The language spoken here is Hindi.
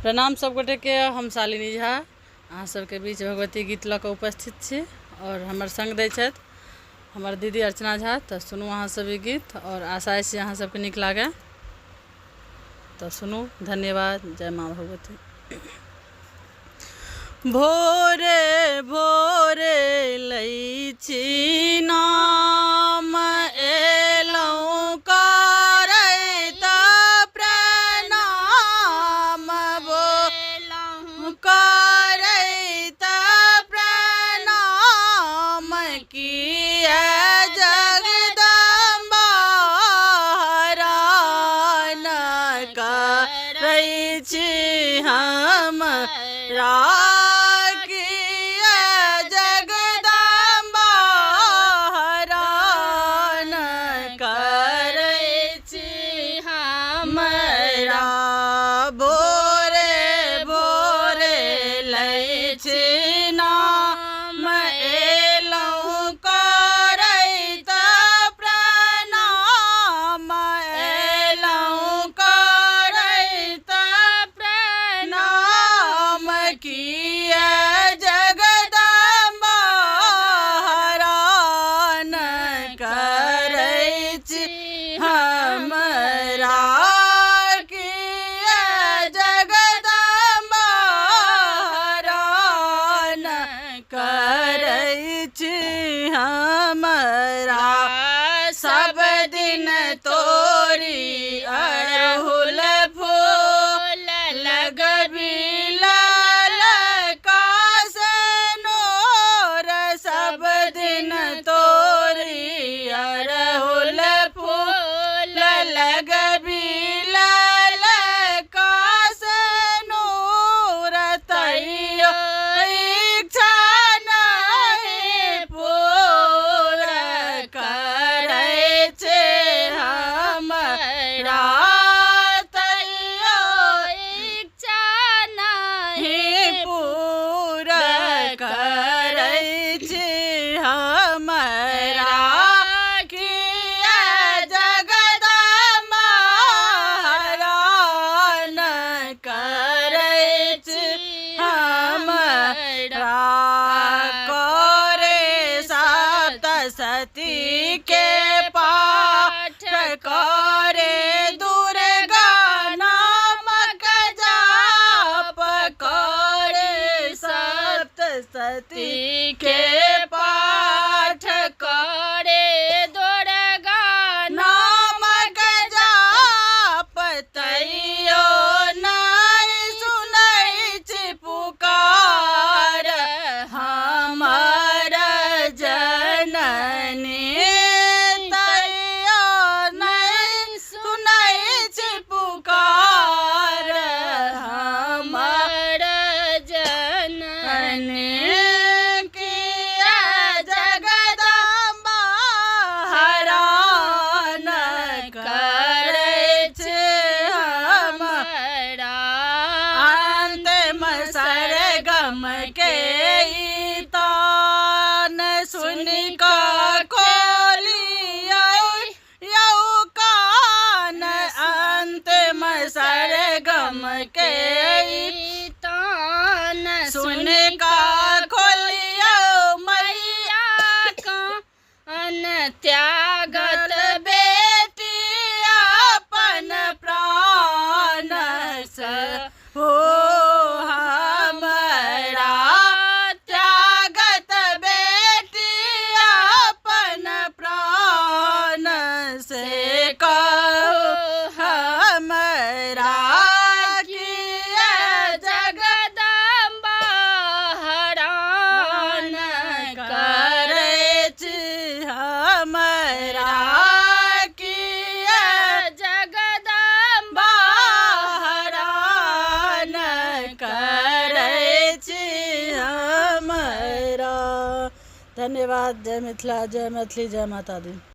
प्रणाम सब गोटे के। हम शालिनी झा अहाँ सबके बीच भगवती गीत लऽ कऽ उपस्थित छी और हमर संग दै छथि हमर दीदी अर्चना झा। तो सुनू अहाँ सब ई गीत और आशा छै अहाँ सबके नीक लागे। तो सुनू। धन्यवाद। जय माँ भगवती। भोरे भोरे लै छी नाम एलौं करैत प्रणाम करैत प्रणाम किया जगदम्बा हरान करै छी हमरा सब दिन तोरी अड़हुल फूल लगबी लाल कासनोर। सब दिन तोरी अड़हुल फूल लगबी लाल कासनोर। तैयो इच्छा नहीं पूरा सती के पाठ करे दुर्गा नामक जाप करे। सप्तशती के पाठ करे दुर्गा नामक जाप। तैयो नहीं सुनै छी पुकार हमर जननी। के तान सुन का खोलियो कान अंतिम सरगम के तान सुन का खोलियो मैया कान। त्यागत बेटी अपन प्राण से हो धन्यवाद। जय मिथिला, जय मैथिली, जय माता दी।